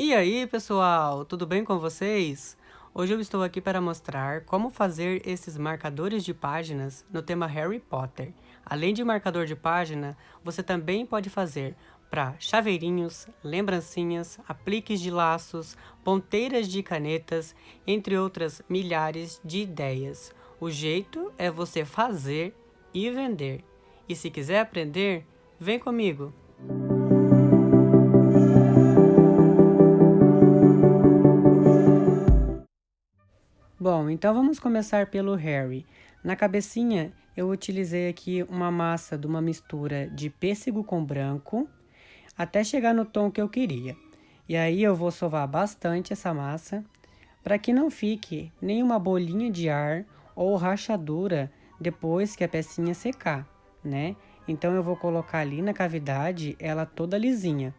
E aí, pessoal, tudo bem com vocês? Hoje eu estou aqui para mostrar como fazer esses marcadores de páginas no tema Harry Potter. Além de marcador de página, você também pode fazer para chaveirinhos, lembrancinhas, apliques de laços, ponteiras de canetas, entre outras milhares de ideias. O jeito é você fazer e vender. E se quiser aprender, vem comigo! Bom, então vamos começar pelo Harry. Na cabecinha eu utilizei aqui uma massa de uma mistura de pêssego com branco, até chegar no tom que eu queria. E aí eu vou sovar bastante essa massa, para que não fique nenhuma bolinha de ar ou rachadura depois que a pecinha secar, né? Então eu vou colocar ali na cavidade ela toda lisinha.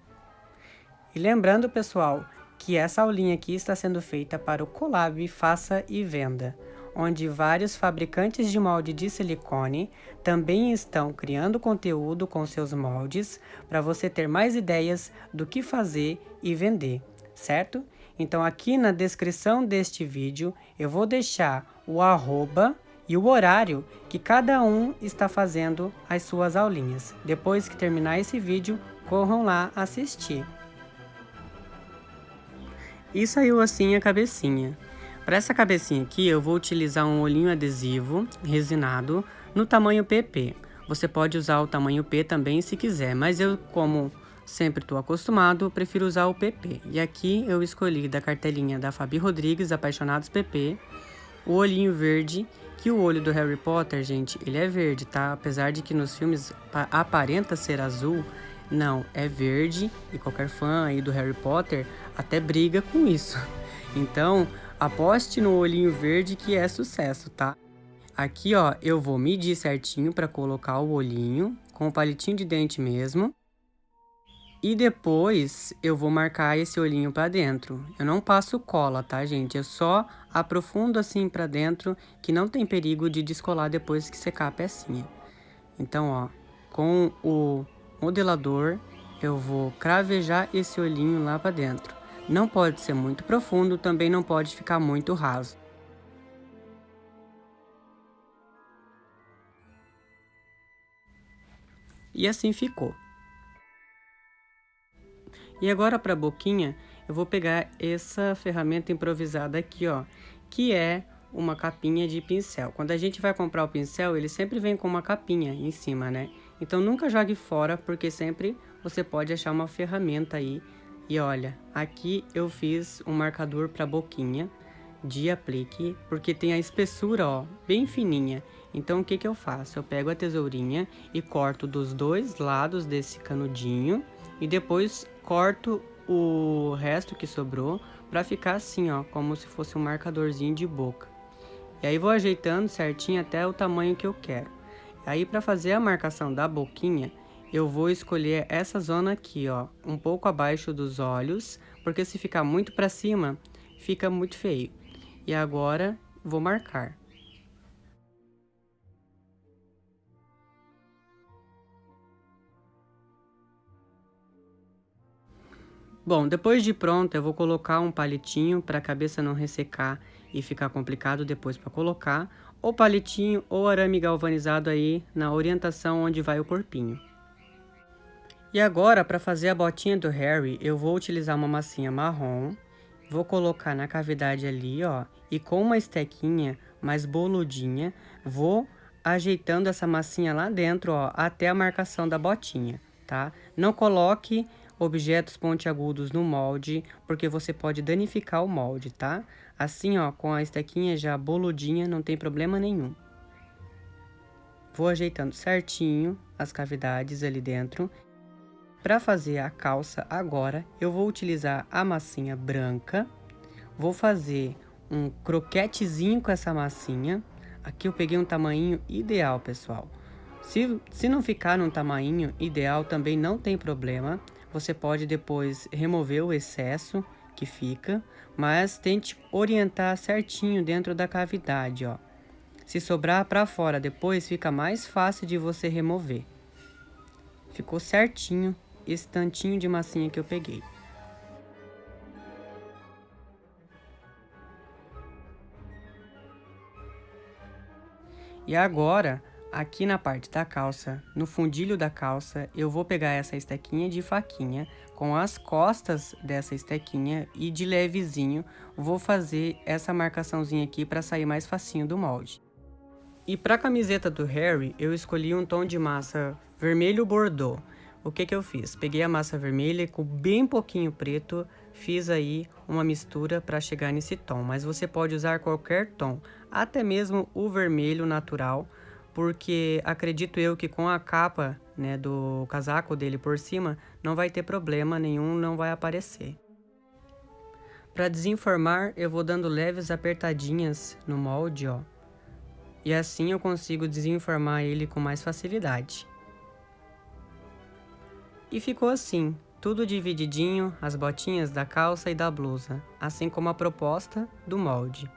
E lembrando, pessoal, que essa aulinha aqui está sendo feita para o Collab Faça e Venda, onde vários fabricantes de molde de silicone também estão criando conteúdo com seus moldes para você ter mais ideias do que fazer e vender, certo? Então aqui na descrição deste vídeo eu vou deixar o arroba e o horário que cada um está fazendo as suas aulinhas. Depois que terminar esse vídeo, corram lá assistir. E saiu assim a cabecinha. Para essa cabecinha aqui eu vou utilizar um olhinho adesivo resinado no tamanho PP. Você pode usar o tamanho P também se quiser, mas eu, como sempre estou acostumado, prefiro usar o PP. E aqui eu escolhi da cartelinha da Fabi Rodrigues, Apaixonados PP, o olhinho verde, que o olho do Harry Potter, gente, ele é verde, tá? Apesar de que nos filmes aparenta ser azul, não, é verde, e qualquer fã aí do Harry Potter até briga com isso. Então, aposte no olhinho verde que é sucesso, tá? Aqui, ó, eu vou medir certinho para colocar o olhinho, com o palitinho de dente mesmo. E depois eu vou marcar esse olhinho para dentro. Eu não passo cola, tá, gente? Eu só aprofundo assim para dentro, que não tem perigo de descolar depois que secar a pecinha. Então, ó, com o modelador, eu vou cravejar esse olhinho lá para dentro. Não pode ser muito profundo, também não pode ficar muito raso. E assim ficou. E agora para a boquinha, eu vou pegar essa ferramenta improvisada aqui, ó, que é uma capinha de pincel. Quando a gente vai comprar o pincel, ele sempre vem com uma capinha em cima, né? Então nunca jogue fora, porque sempre você pode achar uma ferramenta aí. E olha, aqui eu fiz um marcador para boquinha de aplique, porque tem a espessura, ó, bem fininha. Então o que que eu faço? Eu pego a tesourinha e corto dos dois lados desse canudinho e depois corto o resto que sobrou para ficar assim, ó, como se fosse um marcadorzinho de boca. E aí vou ajeitando certinho até o tamanho que eu quero. Aí para fazer a marcação da boquinha, eu vou escolher essa zona aqui, ó, um pouco abaixo dos olhos, porque se ficar muito para cima, fica muito feio. E agora vou marcar. Bom, depois de pronto, eu vou colocar um palitinho para a cabeça não ressecar e ficar complicado depois para colocar, ou palitinho ou arame galvanizado aí na orientação onde vai o corpinho. E agora, para fazer a botinha do Harry, eu vou utilizar uma massinha marrom, vou colocar na cavidade ali, ó, e com uma estequinha mais boludinha, vou ajeitando essa massinha lá dentro, ó, até a marcação da botinha, tá? Não coloque objetos pontiagudos no molde, porque você pode danificar o molde, tá? Assim, ó, com a estequinha já boludinha, não tem problema nenhum. Vou ajeitando certinho as cavidades ali dentro. Para fazer a calça agora, eu vou utilizar a massinha branca. Vou fazer um croquetezinho com essa massinha. Aqui eu peguei um tamanho ideal, pessoal. Se não ficar num tamanho ideal, também não tem problema. Você pode depois remover o excesso que fica, mas tente orientar certinho dentro da cavidade, ó. Se sobrar para fora depois, fica mais fácil de você remover. Ficou certinho esse tantinho de massinha que eu peguei. E agora, aqui na parte da calça, no fundilho da calça, eu vou pegar essa estequinha de faquinha com as costas dessa estequinha e de levezinho vou fazer essa marcaçãozinha aqui para sair mais facinho do molde. E para a camiseta do Harry, eu escolhi um tom de massa vermelho bordô. O que eu fiz? Peguei a massa vermelha com bem pouquinho preto, fiz aí uma mistura para chegar nesse tom. Mas você pode usar qualquer tom, até mesmo o vermelho natural, porque acredito eu que com a capa, né, do casaco dele por cima, não vai ter problema nenhum, não vai aparecer. Para desenformar, eu vou dando leves apertadinhas no molde, ó. E assim eu consigo desenformar ele com mais facilidade. E ficou assim, tudo divididinho, as botinhas da calça e da blusa, assim como a proposta do molde.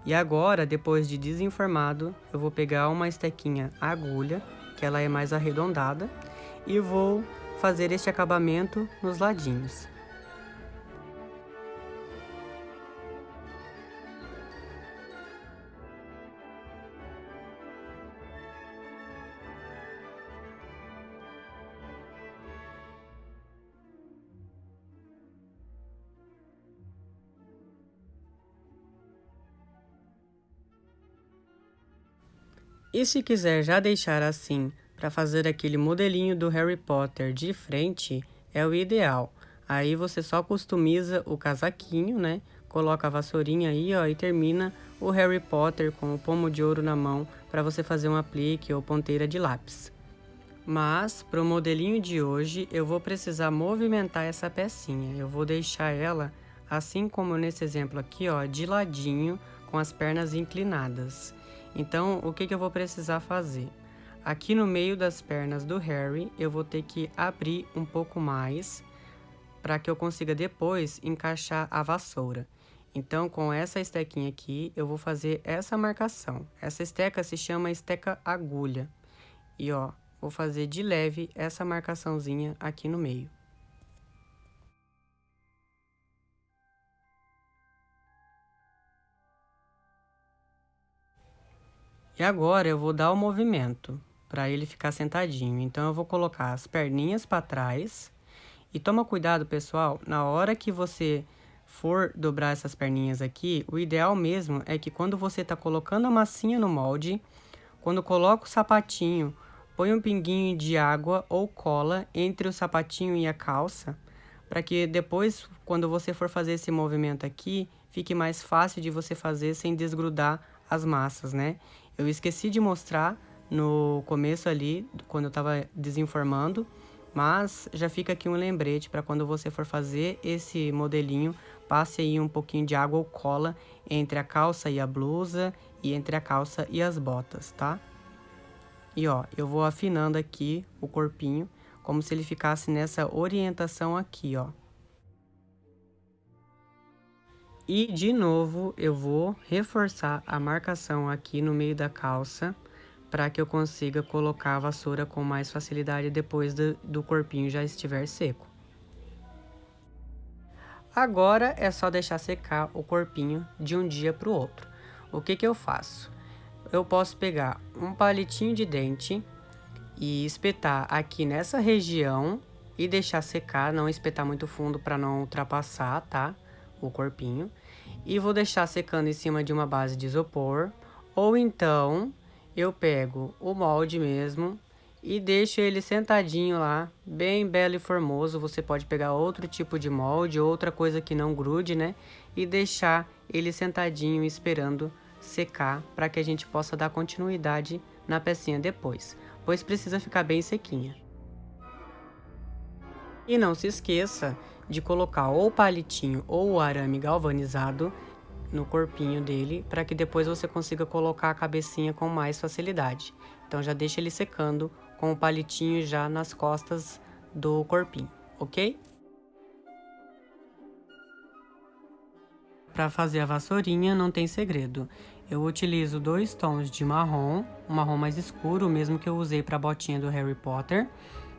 E agora, depois de desenformado, eu vou pegar uma estequinha agulha, que ela é mais arredondada, e vou fazer este acabamento nos ladinhos. E se quiser já deixar assim, para fazer aquele modelinho do Harry Potter de frente, é o ideal. Aí você só customiza o casaquinho, né? Coloca a vassourinha aí, ó, e termina o Harry Potter com o pomo de ouro na mão para você fazer um aplique ou ponteira de lápis. Mas, para o modelinho de hoje, eu vou precisar movimentar essa pecinha. Eu vou deixar ela, assim como nesse exemplo aqui, ó, de ladinho, com as pernas inclinadas. Então, o que eu vou precisar fazer? Aqui no meio das pernas do Harry, eu vou ter que abrir um pouco mais, para que eu consiga depois encaixar a vassoura. Então, com essa estequinha aqui, eu vou fazer essa marcação. Essa esteca se chama esteca agulha. E ó, vou fazer de leve essa marcaçãozinha aqui no meio. E agora eu vou dar o movimento para ele ficar sentadinho. Então eu vou colocar as perninhas para trás. E toma cuidado, pessoal, na hora que você for dobrar essas perninhas aqui, o ideal mesmo é que quando você está colocando a massinha no molde, quando coloca o sapatinho, põe um pinguinho de água ou cola entre o sapatinho e a calça, para que depois, quando você for fazer esse movimento aqui, fique mais fácil de você fazer sem desgrudar as massas, né? Eu esqueci de mostrar no começo ali, quando eu estava desenformando, mas já fica aqui um lembrete para quando você for fazer esse modelinho, passe aí um pouquinho de água ou cola entre a calça e a blusa e entre a calça e as botas, tá? E ó, eu vou afinando aqui o corpinho, como se ele ficasse nessa orientação aqui, ó. E de novo, eu vou reforçar a marcação aqui no meio da calça, para que eu consiga colocar a vassoura com mais facilidade depois do corpinho já estiver seco. Agora é só deixar secar o corpinho de um dia para o outro. O que eu faço? Eu posso pegar um palitinho de dente e espetar aqui nessa região e deixar secar, não espetar muito fundo para não ultrapassar, tá? O corpinho. E vou deixar secando em cima de uma base de isopor, ou então eu pego o molde mesmo e deixo ele sentadinho lá, bem belo e formoso. Você pode pegar outro tipo de molde, outra coisa que não grude, né? E deixar ele sentadinho esperando secar para que a gente possa dar continuidade na pecinha depois, pois precisa ficar bem sequinha. E não se esqueça de colocar ou o palitinho ou o arame galvanizado no corpinho dele, para que depois você consiga colocar a cabecinha com mais facilidade. Então já deixa ele secando com o palitinho já nas costas do corpinho, ok? Para fazer a vassourinha não tem segredo. Eu utilizo 2 tons de marrom, um marrom mais escuro, o mesmo que eu usei para a botinha do Harry Potter,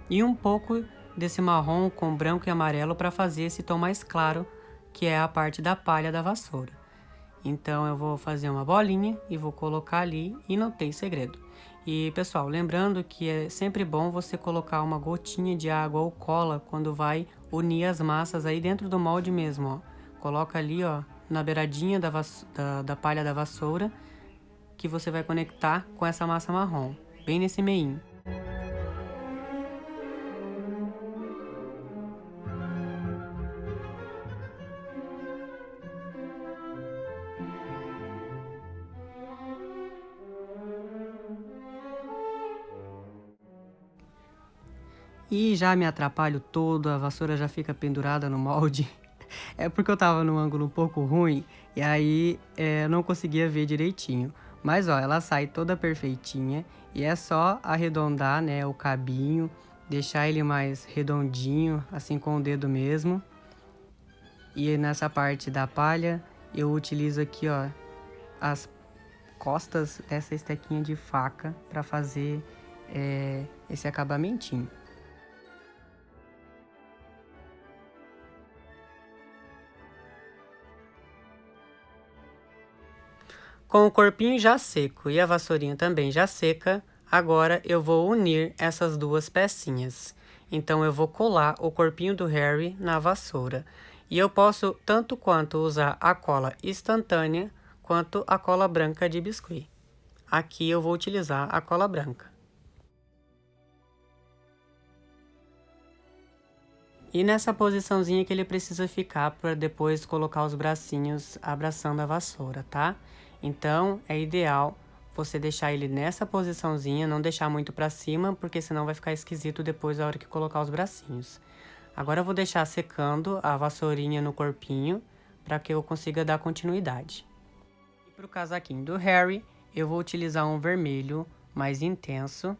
e um pouco desse marrom com branco e amarelo para fazer esse tom mais claro, que é a parte da palha da vassoura. Então eu vou fazer uma bolinha e vou colocar ali e não tem segredo. E pessoal, lembrando que é sempre bom você colocar uma gotinha de água ou cola quando vai unir as massas aí dentro do molde mesmo, ó. Coloca ali, ó, na beiradinha da palha da vassoura, que você vai conectar com essa massa marrom, bem nesse meinho. E já me atrapalho todo, a vassoura já fica pendurada no molde. É porque eu tava num ângulo um pouco ruim e aí eu não conseguia ver direitinho. Mas ó, ela sai toda perfeitinha e é só arredondar, né, o cabinho, deixar ele mais redondinho, assim com o dedo mesmo. E nessa parte da palha eu utilizo aqui, ó, as costas dessa estequinha de faca para fazer esse acabamentinho. Com o corpinho já seco e a vassourinha também já seca, agora eu vou unir essas duas pecinhas. Então eu vou colar o corpinho do Harry na vassoura. E eu posso tanto quanto usar a cola instantânea, quanto a cola branca de biscuit. Aqui eu vou utilizar a cola branca. E nessa posiçãozinha que ele precisa ficar para depois colocar os bracinhos abraçando a vassoura, tá? Então, é ideal você deixar ele nessa posiçãozinha, não deixar muito para cima, porque senão vai ficar esquisito depois na hora que colocar os bracinhos. Agora eu vou deixar secando a vassourinha no corpinho, para que eu consiga dar continuidade. E para o casaquinho do Harry, eu vou utilizar um vermelho mais intenso,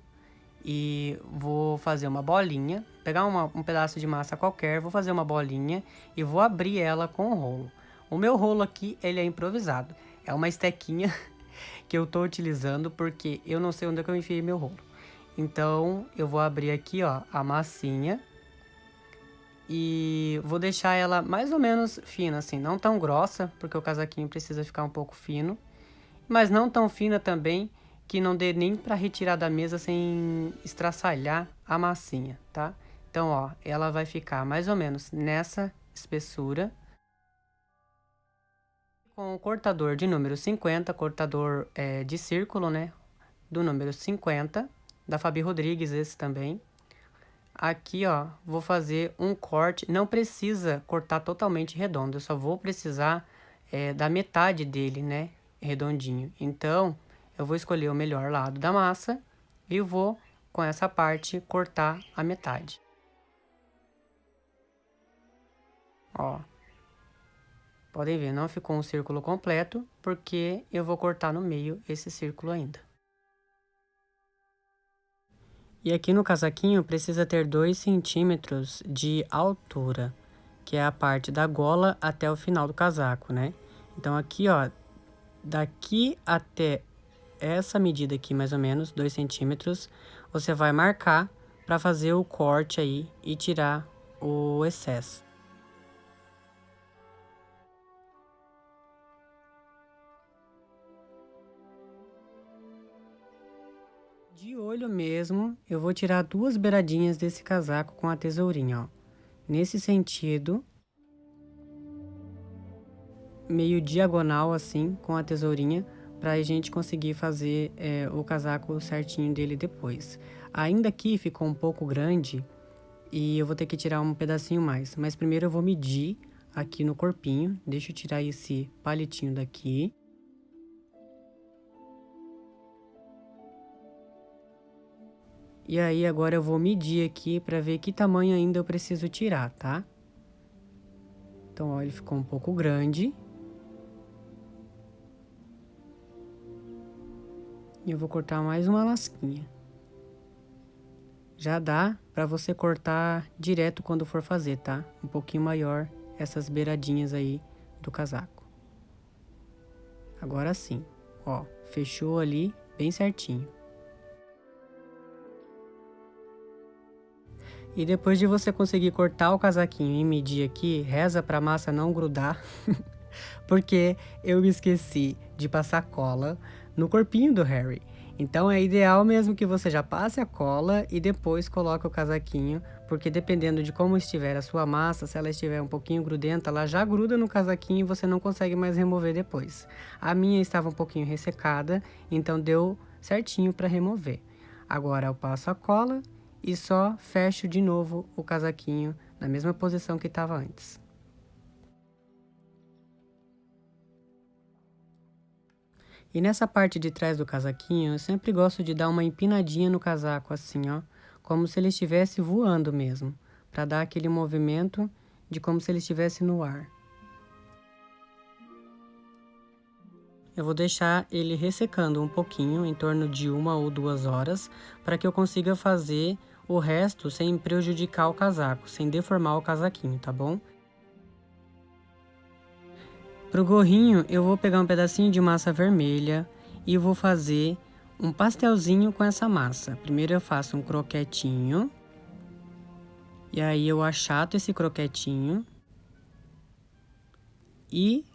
e vou fazer uma bolinha, pegar um pedaço de massa qualquer, vou fazer uma bolinha e vou abrir ela com o rolo. O meu rolo aqui, ele é improvisado, é uma estequinha que eu tô utilizando porque eu não sei onde é que eu enfiei meu rolo. Então, eu vou abrir aqui, ó, a massinha e vou deixar ela mais ou menos fina, assim, não tão grossa, porque o casaquinho precisa ficar um pouco fino, mas não tão fina também, que não dê nem para retirar da mesa sem estraçalhar a massinha, tá? Então, ó, ela vai ficar mais ou menos nessa espessura. Com o cortador de número 50, cortador de círculo, né? Do número 50, da Fabi Rodrigues, esse também. Aqui, ó, vou fazer um corte, não precisa cortar totalmente redondo, eu só vou precisar da metade dele, né? Redondinho. Então, eu vou escolher o melhor lado da massa e vou, com essa parte, cortar a metade. Ó, podem ver, não ficou um círculo completo, porque eu vou cortar no meio esse círculo ainda. E aqui no casaquinho precisa ter 2 centímetros de altura, que é a parte da gola até o final do casaco, né? Então aqui, ó, daqui até essa medida aqui, mais ou menos, 2 centímetros, você vai marcar para fazer o corte aí e tirar o excesso. De olho mesmo, eu vou tirar 2 beiradinhas desse casaco com a tesourinha, ó. Nesse sentido, meio diagonal assim, com a tesourinha, para a gente conseguir fazer o casaco certinho dele depois. Ainda aqui ficou um pouco grande e eu vou ter que tirar um pedacinho mais. Mas primeiro eu vou medir aqui no corpinho. Deixa eu tirar esse palitinho daqui. E aí agora eu vou medir aqui para ver que tamanho ainda eu preciso tirar, tá? Então, ó, ele ficou um pouco grande. E eu vou cortar mais uma lasquinha. Já dá para você cortar direto quando for fazer, tá? Um pouquinho maior essas beiradinhas aí do casaco. Agora sim, ó, fechou ali bem certinho. E depois de você conseguir cortar o casaquinho e medir aqui, reza pra massa não grudar, porque eu me esqueci de passar cola no corpinho do Harry. Então é ideal mesmo que você já passe a cola e depois coloque o casaquinho, porque dependendo de como estiver a sua massa, se ela estiver um pouquinho grudenta, ela já gruda no casaquinho e você não consegue mais remover depois. A minha estava um pouquinho ressecada, então deu certinho para remover. Agora eu passo a cola e só fecho de novo o casaquinho na mesma posição que estava antes. E nessa parte de trás do casaquinho, eu sempre gosto de dar uma empinadinha no casaco assim, ó, como se ele estivesse voando mesmo, para dar aquele movimento de como se ele estivesse no ar. Eu vou deixar ele ressecando um pouquinho, em torno de 1 ou 2 horas, para que eu consiga fazer o resto sem prejudicar o casaco, sem deformar o casaquinho, tá bom? Pro gorrinho, eu vou pegar um pedacinho de massa vermelha e vou fazer um pastelzinho com essa massa. Primeiro eu faço um croquetinho. E aí eu achato esse croquetinho. E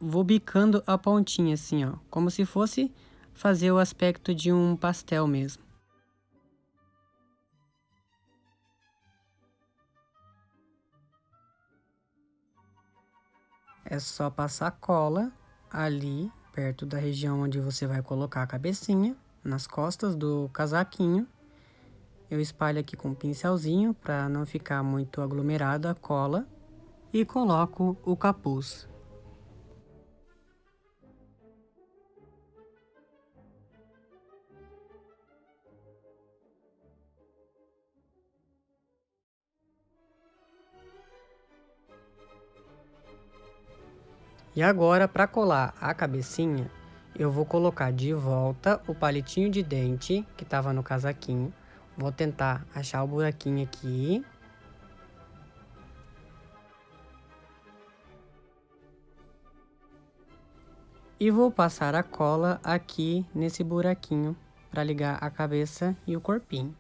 vou bicando a pontinha assim, ó. Como se fosse fazer o aspecto de um pastel mesmo. É só passar cola ali, perto da região onde você vai colocar a cabecinha, nas costas do casaquinho. Eu espalho aqui com um pincelzinho para não ficar muito aglomerada a cola e coloco o capuz. E agora, para colar a cabecinha, eu vou colocar de volta o palitinho de dente que estava no casaquinho. Vou tentar achar o buraquinho aqui. E vou passar a cola aqui nesse buraquinho para ligar a cabeça e o corpinho.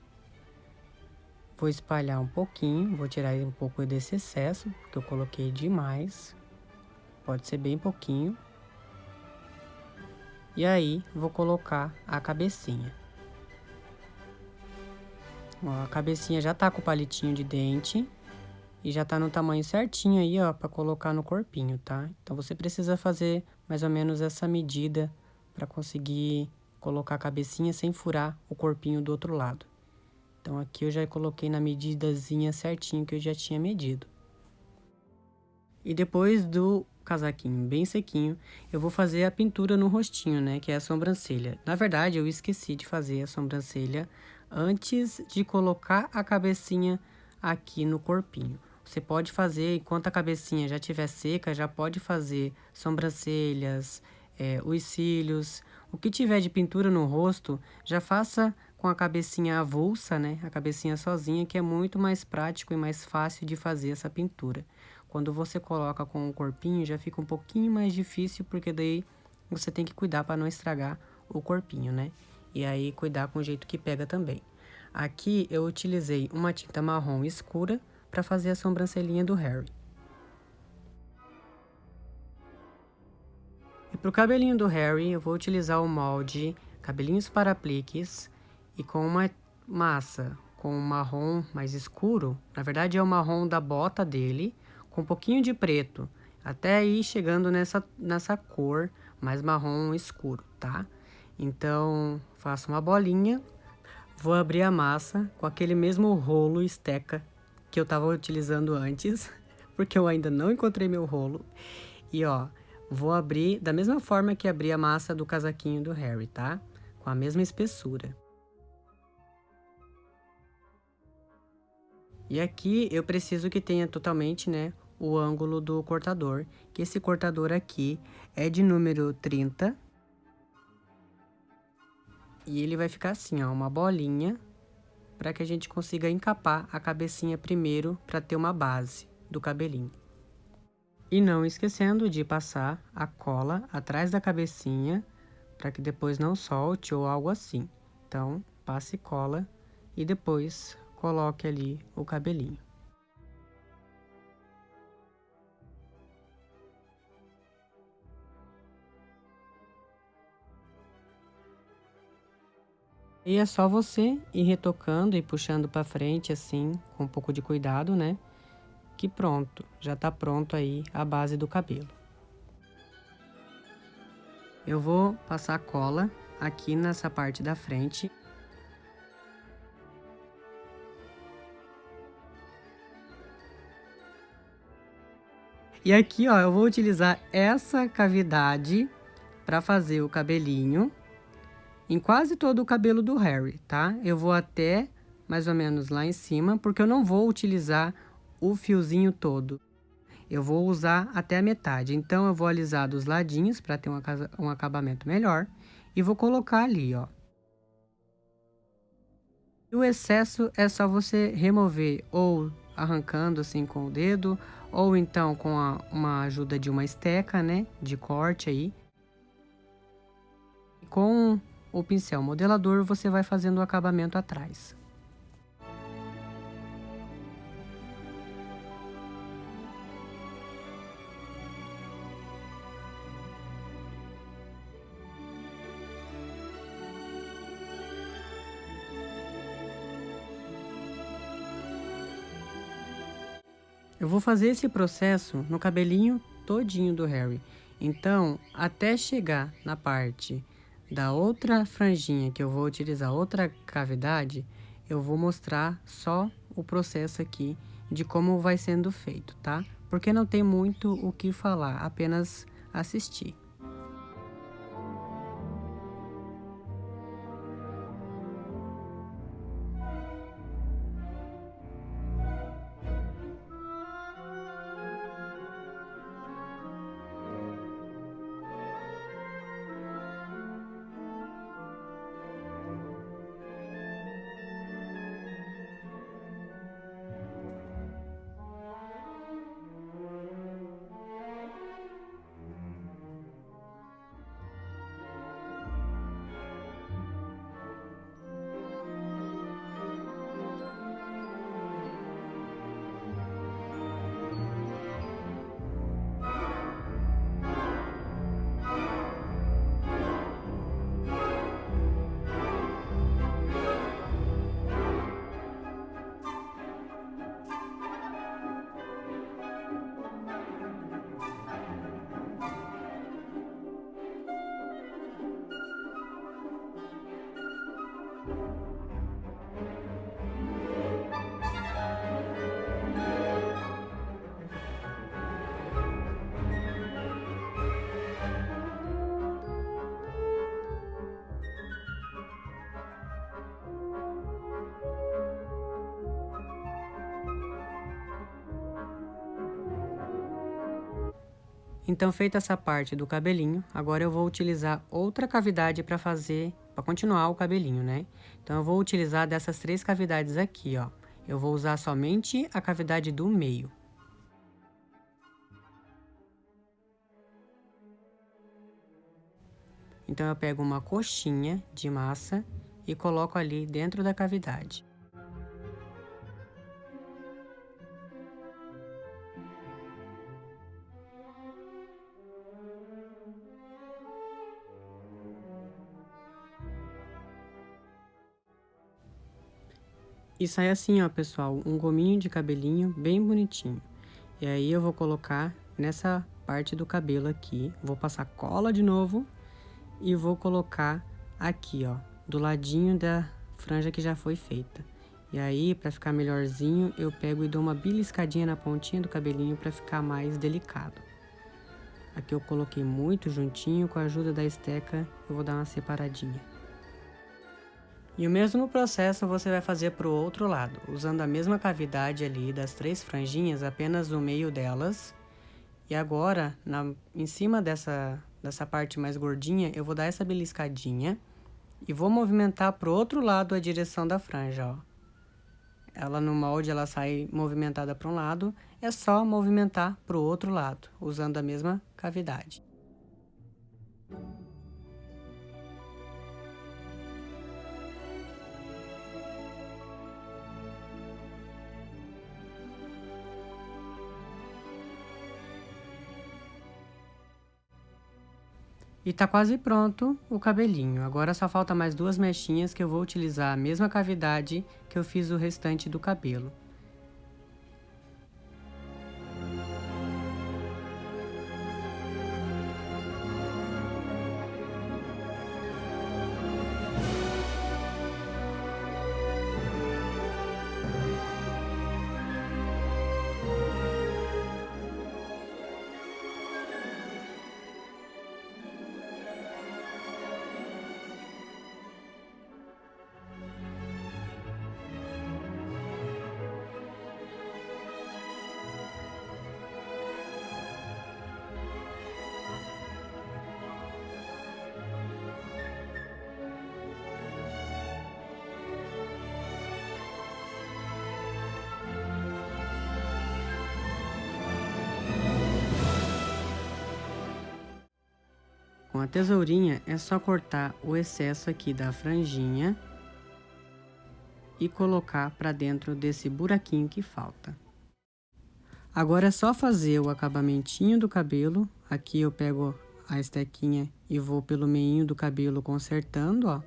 Vou espalhar um pouquinho, vou tirar um pouco desse excesso, que eu coloquei demais. Pode ser bem pouquinho. E aí, vou colocar a cabecinha. Ó, a cabecinha já tá com o palitinho de dente. E já tá no tamanho certinho aí, ó, pra colocar no corpinho, tá? Então, você precisa fazer mais ou menos essa medida pra conseguir colocar a cabecinha sem furar o corpinho do outro lado. Então, aqui eu já coloquei na medidazinha certinho que eu já tinha medido. E depois do casaquinho bem sequinho, eu vou fazer a pintura no rostinho, né? Que é a sobrancelha. Na verdade, eu esqueci de fazer a sobrancelha antes de colocar a cabecinha aqui no corpinho. Você pode fazer, enquanto a cabecinha já estiver seca, já pode fazer sobrancelhas, os cílios. O que tiver de pintura no rosto, já faça com a cabecinha avulsa, né? A cabecinha sozinha, que é muito mais prático e mais fácil de fazer essa pintura. Quando você coloca com o corpinho, já fica um pouquinho mais difícil, porque daí você tem que cuidar para não estragar o corpinho, né? E aí cuidar com o jeito que pega também. Aqui eu utilizei uma tinta marrom escura para fazer a sobrancelhinha do Harry. E pro cabelinho do Harry, eu vou utilizar o molde Cabelinhos para Apliques e com uma massa com um marrom mais escuro, na verdade é o marrom da bota dele, com um pouquinho de preto, até aí chegando nessa cor mais marrom escuro, tá? Então, faço uma bolinha, vou abrir a massa com aquele mesmo rolo esteca que eu tava utilizando antes, porque eu ainda não encontrei meu rolo. E ó, vou abrir da mesma forma que abri a massa do casaquinho do Harry, tá? Com a mesma espessura. E aqui eu preciso que tenha totalmente, né, o ângulo do cortador, que esse cortador aqui é de número 30. E ele vai ficar assim, ó, uma bolinha, para que a gente consiga encapar a cabecinha primeiro, para ter uma base do cabelinho. E não esquecendo de passar a cola atrás da cabecinha, para que depois não solte ou algo assim. Então, passe cola e depois coloque ali o cabelinho. E é só você ir retocando e puxando para frente assim, com um pouco de cuidado, né? Que pronto, já tá pronto aí a base do cabelo. Eu vou passar cola aqui nessa parte da frente. E aqui, ó, eu vou utilizar essa cavidade para fazer o cabelinho em quase todo o cabelo do Harry, tá? Eu vou até mais ou menos lá em cima, porque eu não vou utilizar o fiozinho todo. Eu vou usar até a metade. Então, eu vou alisar dos ladinhos para ter um acabamento melhor. E vou colocar ali, ó. E o excesso é só você remover ou arrancando assim com o dedo, ou então com uma ajuda de uma esteca, né? De corte aí. E com o pincel modelador, você vai fazendo o acabamento atrás. Eu vou fazer esse processo no cabelinho todinho do Harry. Então, até chegar na parte da outra franjinha que eu vou utilizar outra cavidade, eu vou mostrar só o processo aqui de como vai sendo feito, tá? Porque não tem muito o que falar, apenas assistir. Então, feita essa parte do cabelinho, agora eu vou utilizar outra cavidade para continuar o cabelinho, né? Então, eu vou utilizar dessas 3 cavidades aqui, ó. Eu vou usar somente a cavidade do meio. Então, eu pego uma coxinha de massa e coloco ali dentro da cavidade. E sai assim, ó, pessoal, um gominho de cabelinho bem bonitinho. E aí eu vou colocar nessa parte do cabelo aqui, vou passar cola de novo e vou colocar aqui, ó, do ladinho da franja que já foi feita. E aí, para ficar melhorzinho, eu pego e dou uma beliscadinha na pontinha do cabelinho para ficar mais delicado. Aqui eu coloquei muito juntinho, com a ajuda da esteca, eu vou dar uma separadinha. E o mesmo processo você vai fazer para o outro lado, usando a mesma cavidade ali das 3 franjinhas, apenas o meio delas. E agora, em cima dessa parte mais gordinha, eu vou dar essa beliscadinha e vou movimentar para o outro lado a direção da franja, ó. Ela no molde, ela sai movimentada para um lado, é só movimentar para o outro lado, usando a mesma cavidade. E tá quase pronto o cabelinho. Agora só falta mais 2 mechinhas que eu vou utilizar a mesma cavidade que eu fiz o restante do cabelo. Com a tesourinha é só cortar o excesso aqui da franjinha e colocar para dentro desse buraquinho que falta. Agora é só fazer o acabamentinho do cabelo. Aqui eu pego a estequinha e vou pelo meinho do cabelo consertando, ó.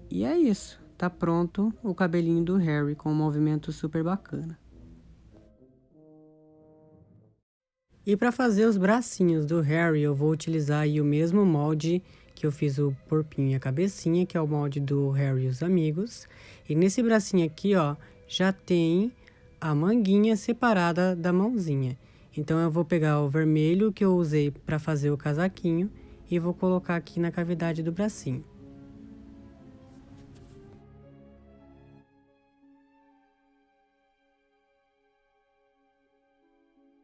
E é isso, tá pronto o cabelinho do Harry com um movimento super bacana. E para fazer os bracinhos do Harry, eu vou utilizar aí o mesmo molde que eu fiz o porquinho e a cabecinha, que é o molde do Harry e os amigos. E nesse bracinho aqui, ó, já tem a manguinha separada da mãozinha. Então eu vou pegar o vermelho que eu usei para fazer o casaquinho e vou colocar aqui na cavidade do bracinho.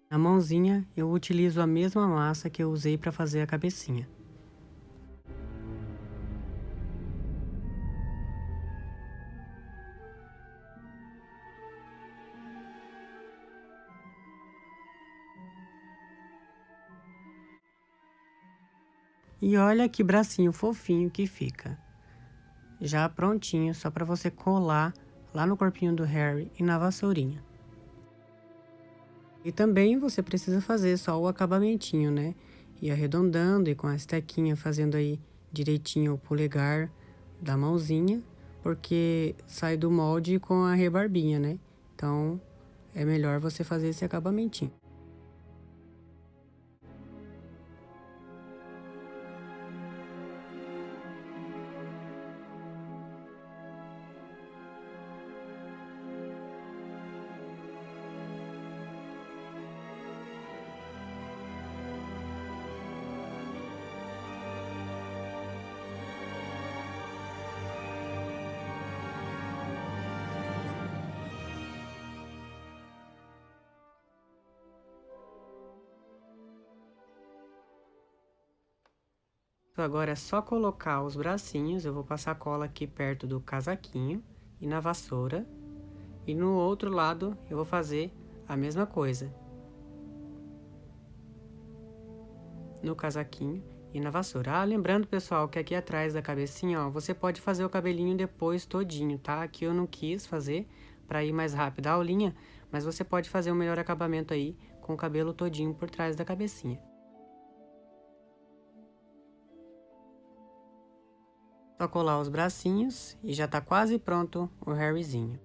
Na mãozinha, eu utilizo a mesma massa que eu usei para fazer a cabecinha. E olha que bracinho fofinho que fica. Já prontinho, só para você colar lá no corpinho do Harry e na vassourinha. E também você precisa fazer só o acabamentinho, né? E arredondando e com a estequinha fazendo aí direitinho o polegar da mãozinha, porque sai do molde com a rebarbinha, né? Então é melhor você fazer esse acabamentinho. Agora é só colocar os bracinhos, eu vou passar cola aqui perto do casaquinho e na vassoura. E no outro lado eu vou fazer a mesma coisa. No casaquinho e na vassoura. Ah, lembrando, pessoal, que aqui atrás da cabecinha, ó, você pode fazer o cabelinho depois todinho, tá? Aqui eu não quis fazer para ir mais rápido a aulinha, mas você pode fazer um melhor acabamento aí com o cabelo todinho por trás da cabecinha. Só colar os bracinhos e já tá quase pronto o Harryzinho.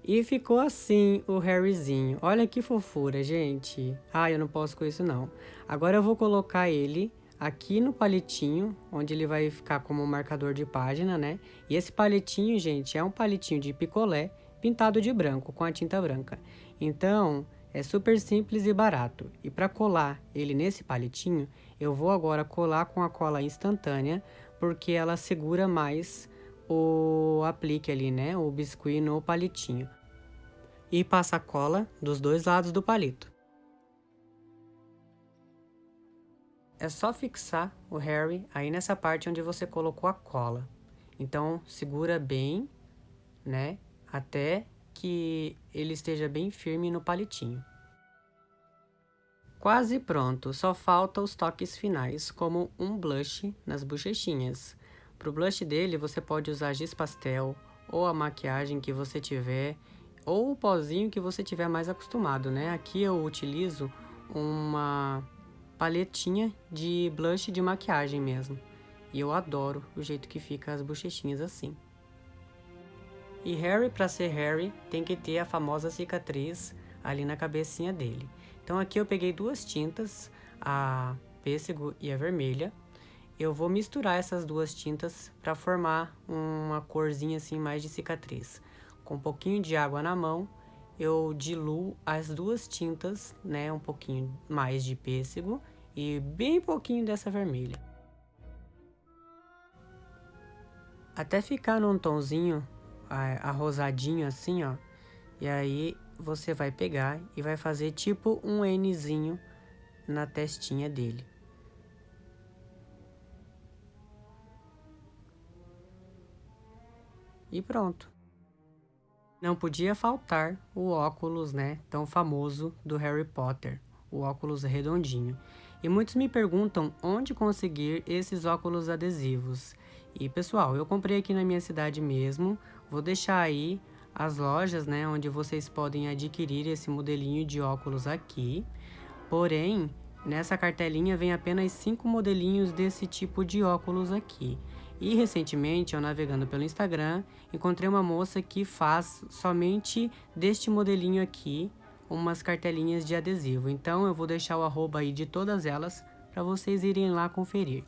E ficou assim o Harryzinho. Olha que fofura, gente. Ah, eu não posso com isso não. Agora eu vou colocar ele aqui no palitinho, onde ele vai ficar como marcador de página, né? E esse palitinho, gente, é um palitinho de picolé pintado de branco, com a tinta branca. Então, é super simples e barato. E para colar ele nesse palitinho, eu vou agora colar com a cola instantânea, porque ela segura mais o aplique ali, né? O biscuit no palitinho. E passa a cola dos dois lados do palito. É só fixar o Harry aí nessa parte onde você colocou a cola. Então, segura bem, né? Até que ele esteja bem firme no palitinho. Quase pronto, só falta os toques finais, como um blush nas bochechinhas. Para o blush dele, você pode usar giz pastel, ou a maquiagem que você tiver, ou o pozinho que você tiver mais acostumado, né? Aqui eu utilizo uma paletinha de blush de maquiagem mesmo. E eu adoro o jeito que fica as bochechinhas assim. E Harry, para ser Harry, tem que ter a famosa cicatriz ali na cabecinha dele. Então aqui eu peguei duas tintas, a pêssego e a vermelha. Eu vou misturar essas duas tintas para formar uma corzinha assim mais de cicatriz. Com um pouquinho de água na mão, eu diluo as duas tintas, né, um pouquinho mais de pêssego e bem pouquinho dessa vermelha. Até ficar num tonzinho arrosadinho assim, ó. E aí você vai pegar e vai fazer tipo um Nzinho na testinha dele. E pronto. Não podia faltar o óculos, né, tão famoso do Harry Potter, o óculos redondinho. E muitos me perguntam onde conseguir esses óculos adesivos. E pessoal, eu comprei aqui na minha cidade mesmo, vou deixar aí as lojas, né, onde vocês podem adquirir esse modelinho de óculos aqui. Porém, nessa cartelinha vem apenas 5 modelinhos desse tipo de óculos aqui. E recentemente, eu navegando pelo Instagram, encontrei uma moça que faz somente deste modelinho aqui umas cartelinhas de adesivo. Então eu vou deixar o arroba aí de todas elas para vocês irem lá conferir.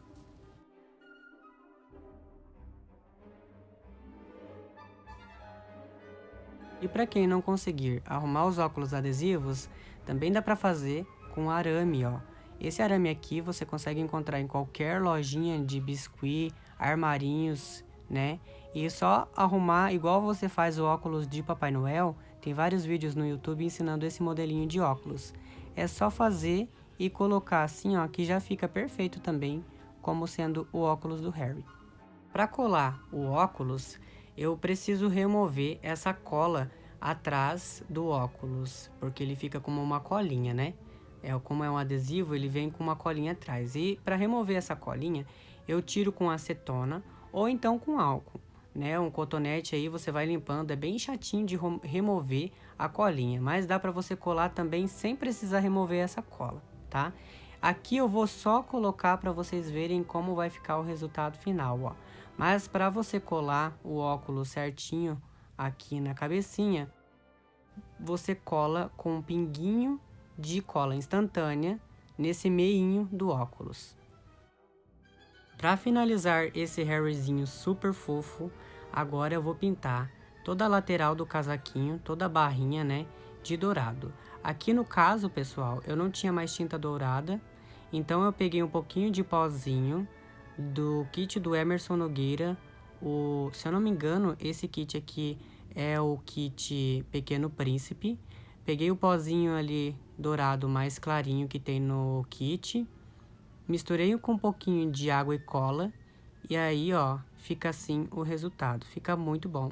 E para quem não conseguir arrumar os óculos adesivos, também dá para fazer com arame, ó. Esse arame aqui você consegue encontrar em qualquer lojinha de biscuit, armarinhos, né? E só arrumar igual você faz o óculos de Papai Noel, tem vários vídeos no YouTube ensinando esse modelinho de óculos. É só fazer e colocar assim, ó, que já fica perfeito também, como sendo o óculos do Harry. Para colar o óculos, eu preciso remover essa cola atrás do óculos, porque ele fica como uma colinha, né? Como é um adesivo, ele vem com uma colinha atrás. E para remover essa colinha, eu tiro com acetona ou então com álcool, né? Um cotonete aí você vai limpando, é bem chatinho de remover a colinha, mas dá para você colar também sem precisar remover essa cola, tá? Aqui eu vou só colocar para vocês verem como vai ficar o resultado final, ó. Mas para você colar o óculos certinho aqui na cabecinha, você cola com um pinguinho de cola instantânea nesse meinho do óculos. Para finalizar esse Harryzinho super fofo, agora eu vou pintar toda a lateral do casaquinho, toda a barrinha, né, de dourado. Aqui no caso, pessoal, eu não tinha mais tinta dourada, então eu peguei um pouquinho de pozinho do kit do Emerson Nogueira. Se eu não me engano, esse kit aqui é o kit Pequeno Príncipe. Peguei o pozinho ali dourado mais clarinho que tem no kit, misturei com um pouquinho de água e cola, e aí, ó, fica assim o resultado. Fica muito bom.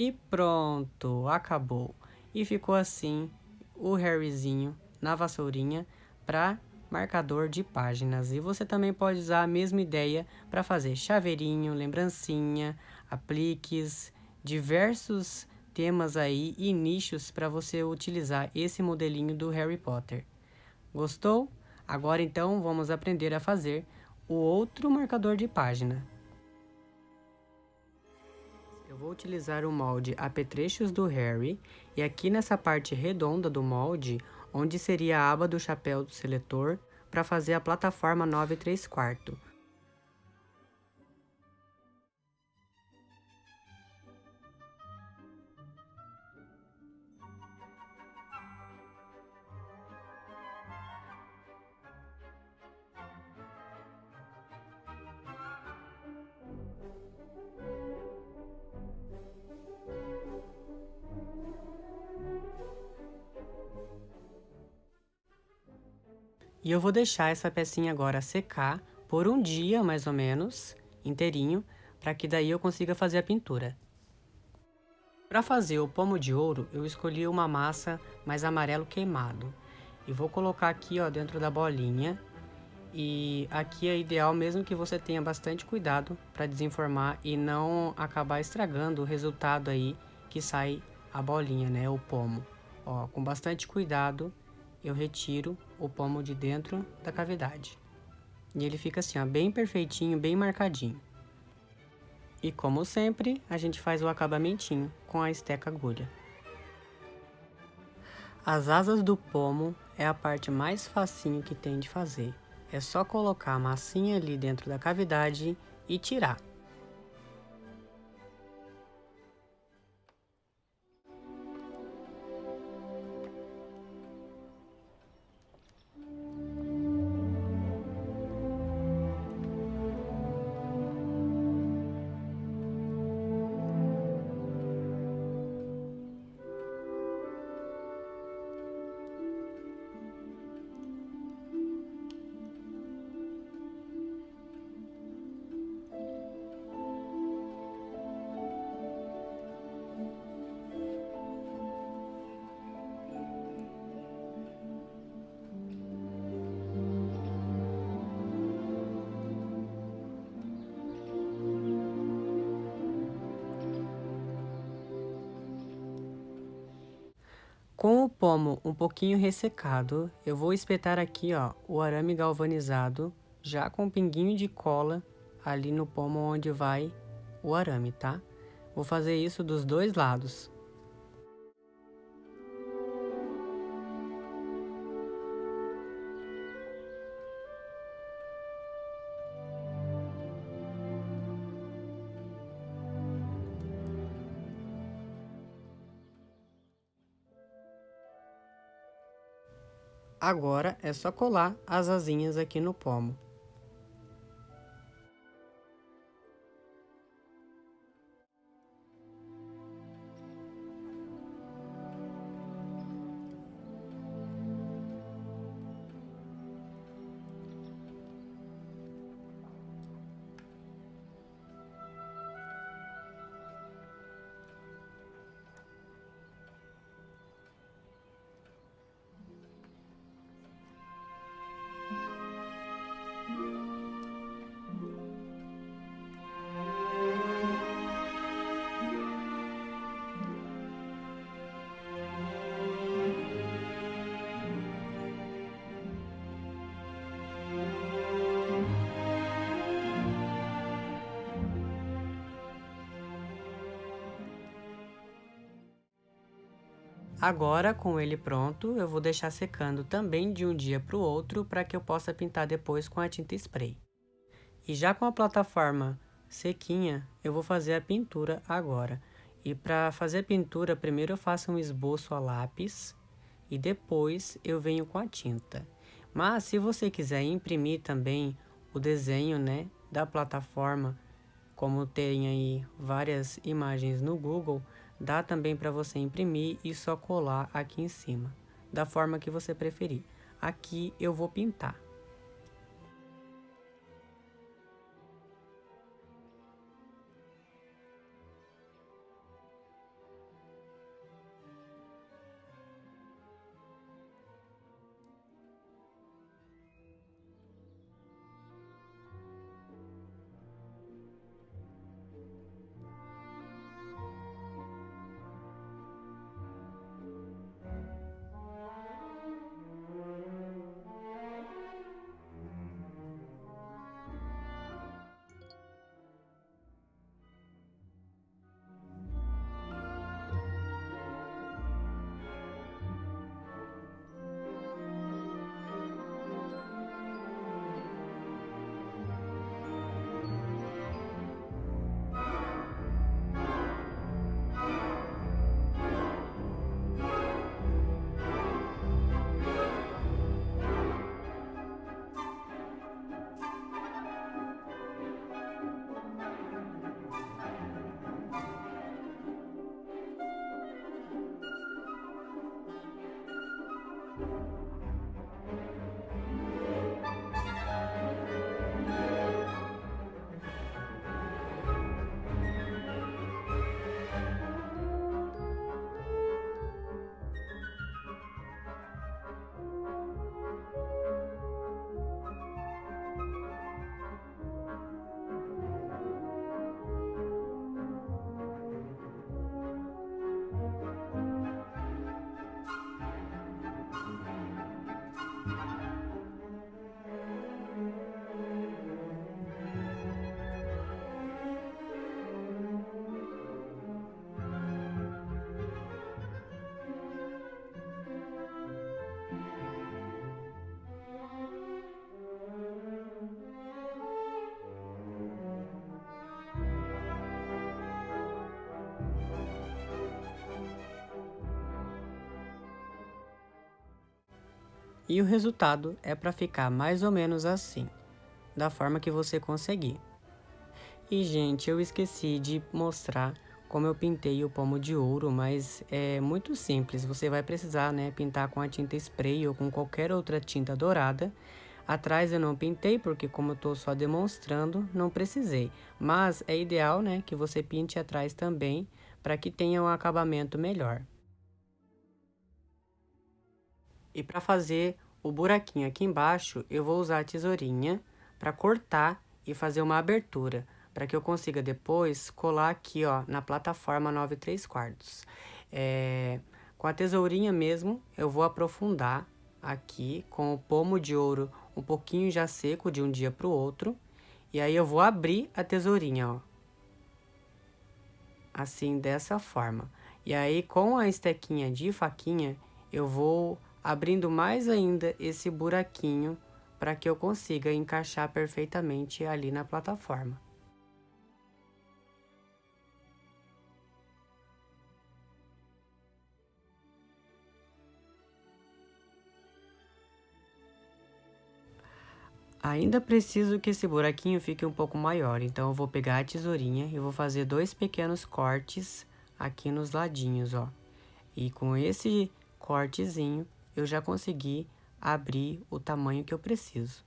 E pronto, acabou. E ficou assim o Harryzinho na vassourinha para marcador de páginas. E você também pode usar a mesma ideia para fazer chaveirinho, lembrancinha, apliques diversos temas aí e nichos para você utilizar esse modelinho do Harry Potter. Gostou? Agora então vamos aprender a fazer o outro marcador de página. Eu vou utilizar o molde Apetrechos do Harry e aqui nessa parte redonda do molde, onde seria a aba do chapéu do seletor, para fazer a plataforma 9 3/4. E eu vou deixar essa pecinha agora secar por um dia, mais ou menos, inteirinho, para que daí eu consiga fazer a pintura. Para fazer o pomo de ouro, eu escolhi uma massa mais amarelo queimado. E vou colocar aqui, ó, dentro da bolinha. E aqui é ideal mesmo que você tenha bastante cuidado para desenformar e não acabar estragando o resultado aí que sai a bolinha, né, o pomo. Ó, com bastante cuidado eu retiro o pomo de dentro da cavidade. E ele fica assim, ó, bem perfeitinho, bem marcadinho. E como sempre, a gente faz o acabamentinho com a esteca agulha. As asas do pomo é a parte mais facinho que tem de fazer. É só colocar a massinha ali dentro da cavidade e tirar. Com o pomo um pouquinho ressecado, eu vou espetar aqui, ó, o arame galvanizado, já com um pinguinho de cola ali no pomo onde vai o arame, tá? Vou fazer isso dos dois lados. Agora é só colar as asinhas aqui no pomo. Agora, com ele pronto, eu vou deixar secando também de um dia para o outro para que eu possa pintar depois com a tinta spray. E já com a plataforma sequinha, eu vou fazer a pintura agora. E para fazer a pintura, primeiro eu faço um esboço a lápis e depois eu venho com a tinta. Mas se você quiser imprimir também o desenho, né, da plataforma, como tem aí várias imagens no Google, dá também para você imprimir e só colar aqui em cima, da forma que você preferir. Aqui eu vou pintar. E o resultado é para ficar mais ou menos assim, da forma que você conseguir. E, gente, eu esqueci de mostrar como eu pintei o pomo de ouro, mas é muito simples. Você vai precisar, né, pintar com a tinta spray ou com qualquer outra tinta dourada. Atrás eu não pintei porque, como eu tô só demonstrando, não precisei. Mas é ideal, né, que você pinte atrás também para que tenha um acabamento melhor. E para fazer o buraquinho aqui embaixo, eu vou usar a tesourinha para cortar e fazer uma abertura, para que eu consiga depois colar aqui, ó, na plataforma 9 3/4. Com a tesourinha mesmo, eu vou aprofundar aqui com o pomo de ouro um pouquinho já seco de um dia para o outro. E aí eu vou abrir a tesourinha, ó. Assim, dessa forma. E aí, com a estequinha de faquinha, eu vou abrindo mais ainda esse buraquinho para que eu consiga encaixar perfeitamente ali na plataforma. Ainda preciso que esse buraquinho fique um pouco maior, então eu vou pegar a tesourinha e vou fazer 2 pequenos cortes aqui nos ladinhos, ó. E com esse cortezinho, eu já consegui abrir o tamanho que eu preciso.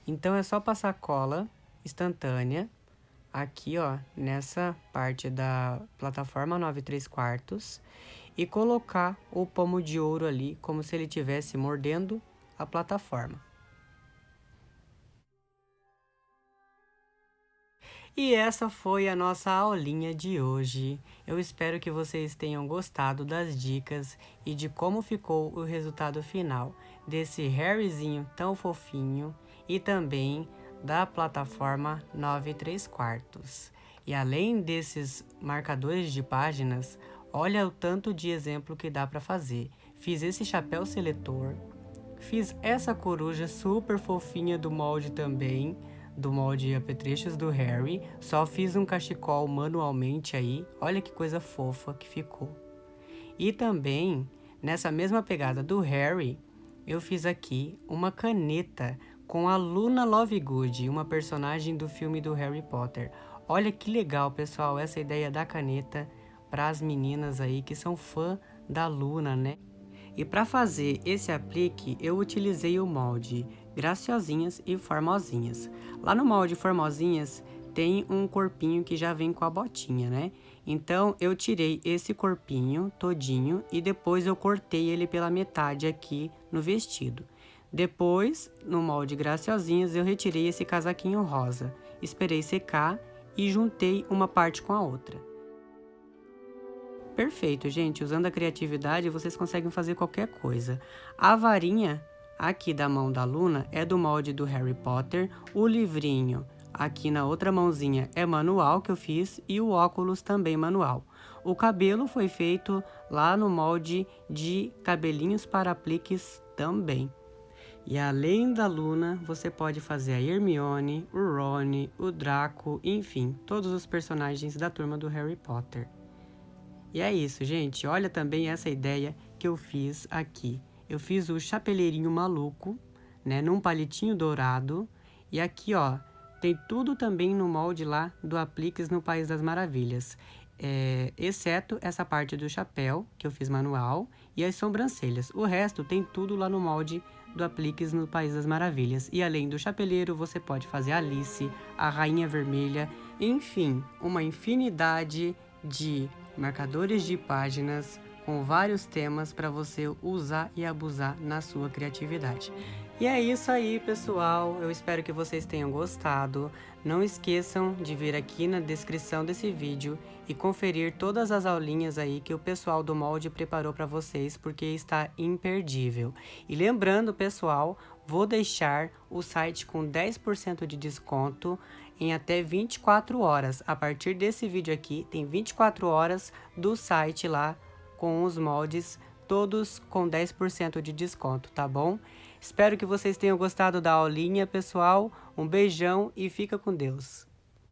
Então é só passar cola instantânea aqui, ó, nessa parte da plataforma 9 3/4 e colocar o pomo de ouro ali como se ele estivesse mordendo a plataforma. E essa foi a nossa aulinha de hoje. Eu espero que vocês tenham gostado das dicas e de como ficou o resultado final desse Harryzinho tão fofinho e também da plataforma 9 3/4. E além desses marcadores de páginas, olha o tanto de exemplo que dá para fazer. Fiz esse chapéu seletor, fiz essa coruja super fofinha do molde também, do molde apetrechos do Harry. Só fiz um cachecol manualmente aí. Olha que coisa fofa que ficou. E também, nessa mesma pegada do Harry, eu fiz aqui uma caneta com a Luna Lovegood, uma personagem do filme do Harry Potter. Olha que legal, pessoal, essa ideia da caneta para as meninas aí que são fã da Luna, né? E para fazer esse aplique, eu utilizei o molde Graciosinhas e Formosinhas. Lá no molde Formosinhas tem um corpinho que já vem com a botinha, né? Então eu tirei esse corpinho todinho e depois eu cortei ele pela metade aqui no vestido. Depois, no molde Graciosinhas, eu retirei esse casaquinho rosa, esperei secar e juntei uma parte com a outra. Perfeito, gente. Usando a criatividade, vocês conseguem fazer qualquer coisa. A varinha aqui da mão da Luna é do molde do Harry Potter. O livrinho aqui na outra mãozinha é manual que eu fiz e o óculos também manual. O cabelo foi feito lá no molde de cabelinhos para apliques também. E além da Luna, você pode fazer a Hermione, o Rony, o Draco, enfim, todos os personagens da turma do Harry Potter. E é isso, gente. Olha também essa ideia que eu fiz aqui. Eu fiz o chapeleirinho maluco, né, num palitinho dourado. E aqui, ó, tem tudo também no molde lá do Apliques no País das Maravilhas. Exceto essa parte do chapéu, que eu fiz manual, e as sobrancelhas. O resto tem tudo lá no molde do Apliques no País das Maravilhas. E além do chapeleiro, você pode fazer a Alice, a Rainha Vermelha, enfim, uma infinidade de marcadores de páginas com vários temas para você usar e abusar na sua criatividade. E é isso aí, pessoal. Eu espero que vocês tenham gostado. Não esqueçam de vir aqui na descrição desse vídeo e conferir todas as aulinhas aí que o pessoal do molde preparou para vocês, porque está imperdível. E lembrando, pessoal, vou deixar o site com 10% de desconto em até 24 horas. A partir desse vídeo aqui, tem 24 horas do site lá com os moldes, todos com 10% de desconto, tá bom? Espero que vocês tenham gostado da aulinha, pessoal. Um beijão e fica com Deus.